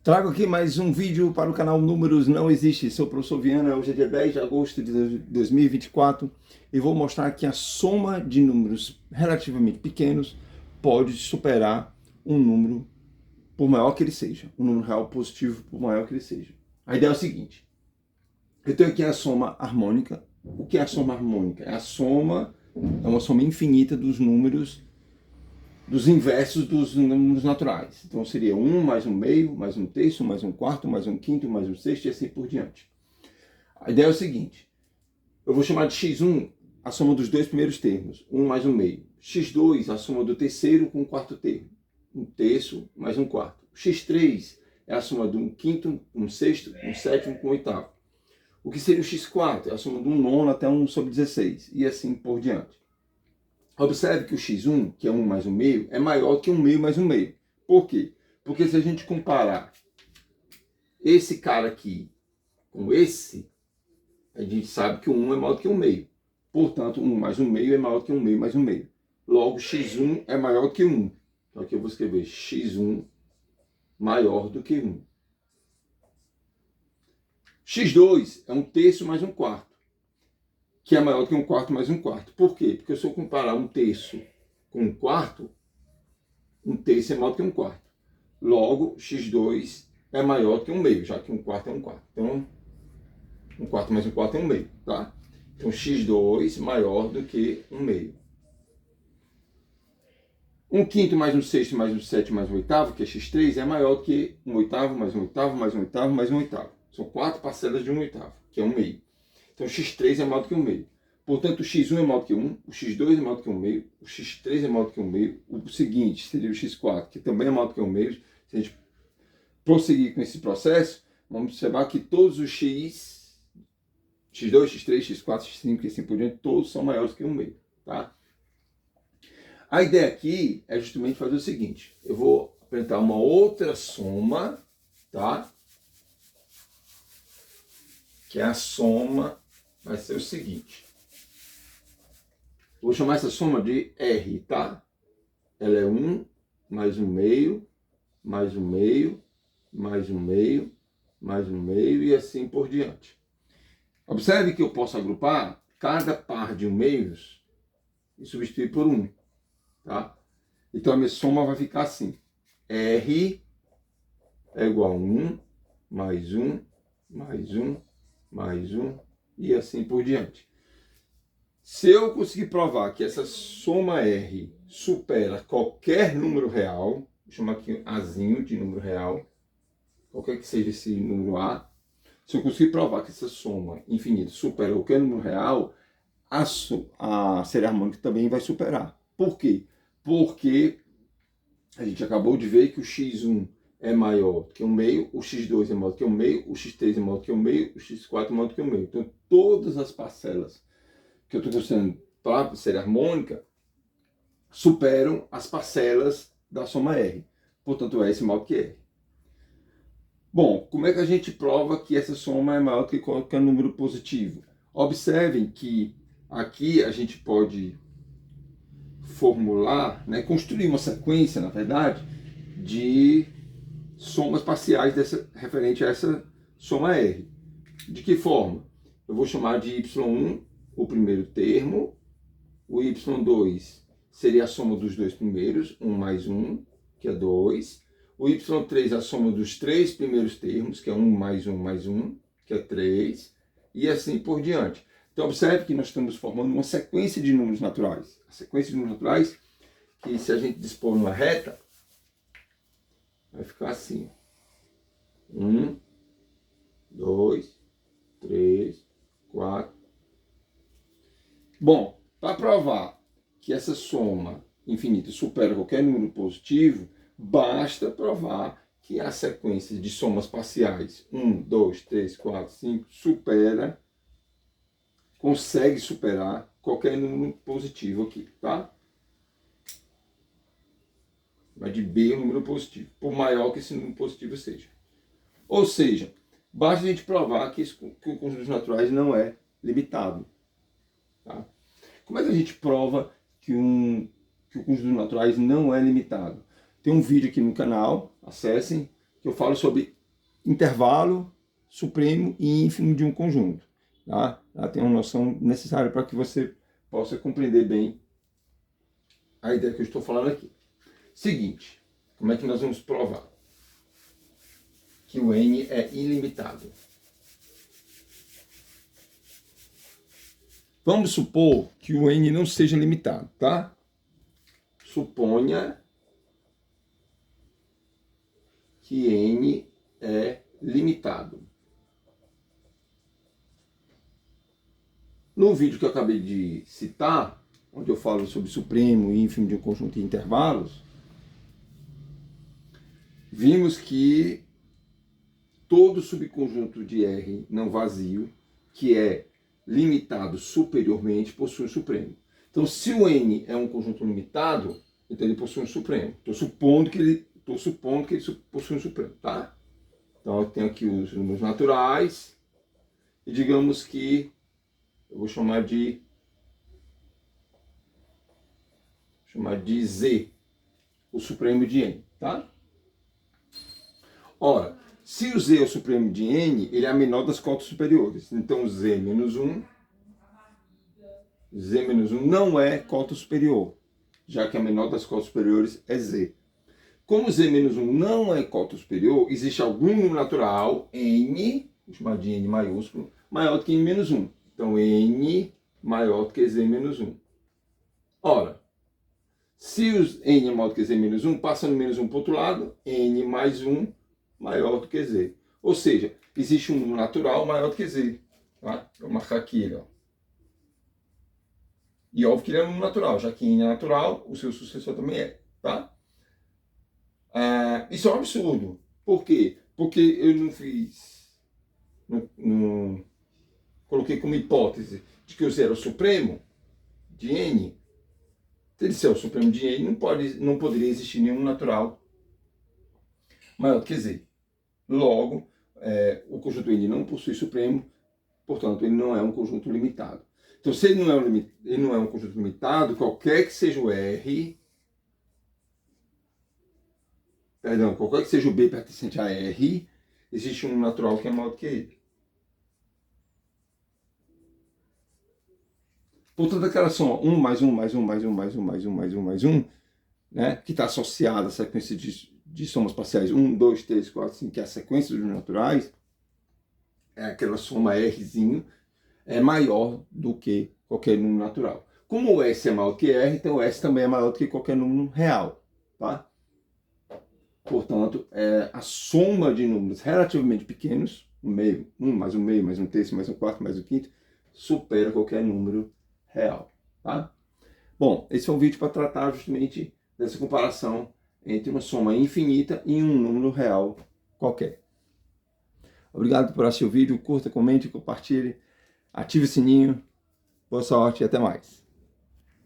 Trago aqui mais um vídeo para o canal Números Não Existe. Sou o professor Viana, hoje é dia 10 de agosto de 2024 e vou mostrar que a soma de números relativamente pequenos pode superar um número por maior que ele seja, um número real positivo por maior que ele seja. A ideia é o seguinte, eu tenho aqui a soma harmônica. O que é a soma harmônica? É uma soma infinita dos inversos dos números naturais. Então seria 1 mais um meio, mais um terço, mais um quarto, mais um quinto, mais um sexto e assim por diante. A ideia é o seguinte, eu vou chamar de x1 a soma dos dois primeiros termos, 1 mais um meio. x2 a soma do terceiro com o quarto termo, um terço mais um quarto. x3 é a soma de um quinto, um sexto, um sétimo com um oitavo. O que seria o x4? É a soma de um nono até 1 sobre 16 e assim por diante. Observe que o x1, que é 1 mais 1 meio, é maior que 1 meio mais 1 meio. Por quê? Porque se a gente comparar esse cara aqui com esse, a gente sabe que o 1 é maior que 1 meio. Portanto, 1 mais 1 meio é maior que 1 meio mais 1 meio. Logo, x1 é maior que 1. Então aqui eu vou escrever x1 maior do que 1. x2 é um terço mais um quarto, que é maior que um quarto mais um quarto. Por quê? Porque se eu comparar um terço com um quarto, um terço é maior que um quarto. Logo, x2 é maior que um meio, já que um quarto é um quarto. Então, um quarto mais um quarto é um meio, tá? Então, x2 maior do que um meio. Um quinto mais um sexto mais um sétimo mais um oitavo, que é x3, é maior que um oitavo mais um oitavo mais um oitavo mais um oitavo. São 4 parcelas de um oitavo, que é um meio. Então, x3 é maior do que um meio. Portanto, o x1 é maior do que 1, o x2 é maior do que 1 meio, o x3 é maior do que 1 meio, o seguinte seria o x4, que também é maior do que 1 meio. Se a gente prosseguir com esse processo, vamos observar que todos os x2, x3, x4, x5 e assim por diante, todos são maiores que 1 meio, tá? A ideia aqui é justamente fazer o seguinte, eu vou apresentar uma outra soma, tá? Que a soma vai ser o seguinte. Vou chamar essa soma de R, tá? Ela é 1 mais 1 meio, mais 1 meio, mais 1 meio, mais 1 meio e assim por diante. Observe que eu posso agrupar cada par de 1 meios e substituir por 1, tá? Então a minha soma vai ficar assim. R é igual a 1, mais 1, mais 1, mais 1 e assim por diante. Se eu conseguir provar que essa soma R supera qualquer número real, vou chamar aqui Azinho de número real, qualquer que seja esse número A, se eu conseguir provar que essa soma infinita supera qualquer número real, a série harmônica também vai superar. Por quê? Porque a gente acabou de ver que o x1 é maior do que 1 meio, o x2 é maior do que 1 meio, o x3 é maior do que 1 meio, o x4 é maior do que 1 meio. Então, todas as parcelas que eu estou considerando para a série harmônica superam as parcelas da soma R. Portanto, S é maior que R. Bom, como é que a gente prova que essa soma é maior que qualquer número positivo? Observem que aqui a gente pode formular, né, construir uma sequência, na verdade, de somas parciais referente a essa soma R. De que forma? Eu vou chamar de y1 o primeiro termo, o y2 seria a soma dos dois primeiros, 1 mais 1, que é 2. O y3 é a soma dos três primeiros termos, que é 1 mais 1 mais 1, que é 3. E assim por diante. Então, observe que nós estamos formando uma sequência de números naturais. A sequência de números naturais, que se a gente dispor numa reta, vai ficar assim. 1, 2, 3, 4. Bom, para provar que essa soma infinita supera qualquer número positivo, basta provar que a sequência de somas parciais 1, 2, 3, 4, 5 consegue superar qualquer número positivo aqui, tá? Vai de B o número positivo, por maior que esse número positivo seja. Ou seja, basta a gente provar que o conjunto dos naturais não é limitado. Tá? Como é que a gente prova que o conjunto dos naturais não é limitado? Tem um vídeo aqui no canal, acessem, que eu falo sobre intervalo, supremo e ínfimo de um conjunto. Tá? Ela tem uma noção necessária para que você possa compreender bem a ideia que eu estou falando aqui. Seguinte, como é que nós vamos provar que o N é ilimitado? Vamos supor que o N não seja limitado, tá? Suponha que N é limitado. No vídeo que eu acabei de citar, onde eu falo sobre supremo e ínfimo de um conjunto de intervalos, vimos que todo subconjunto de R não vazio, que é limitado superiormente, possui um supremo. Então, se o N é um conjunto limitado, então ele possui um supremo. Estou supondo que ele possui um supremo, tá? Então, eu tenho aqui os números naturais e digamos que eu vou chamar de Z, o supremo de N, tá? Ora, se o Z é o supremo de N, ele é a menor das cotas superiores. Então, Z menos 1 não é cota superior, já que a menor das cotas superiores é Z. Como Z menos 1 não é cota superior, existe algum número natural, N, vou chamar de N maiúsculo, maior do que N menos 1. Então, N maior do que Z menos 1. Ora, se os N é maior do que Z menos 1, passa no menos 1 para o outro lado, N mais 1 maior do que Z. Ou seja, existe um número natural maior do que Z. Tá? Vou marcar aqui ele. Ó. E óbvio que ele é um número natural, já que N é natural, o seu sucessor também é. Tá? Isso é um absurdo. Por quê? Porque eu não fiz... Não coloquei como hipótese de que o Z era o supremo de N. Se ele ser o supremo de N, não poderia existir nenhum natural maior do que Z. Logo, o conjunto N não possui supremo, portanto, ele não é um conjunto limitado. Então, se ele não é um conjunto limitado, qualquer que seja o R, qualquer que seja o B pertencente a R, existe um natural que é maior do que ele. Portanto, aquela soma 1 mais 1 mais 1 mais 1 mais 1 mais 1 mais 1 mais 1, né, que está associada à sequência de somas parciais 1, 2, 3, 4, 5, que é a sequência dos naturais, é aquela soma Rzinho, é maior do que qualquer número natural. Como o S é maior que R, então o S também é maior do que qualquer número real. Tá? Portanto, a soma de números relativamente pequenos, um mais um meio, mais um terço, mais um quarto, mais um quinto, supera qualquer número real. Tá? Bom, esse foi um vídeo para tratar justamente dessa comparação entre uma soma infinita e um número real qualquer. Obrigado por assistir o vídeo, curta, comente, compartilhe, ative o sininho, boa sorte e até mais.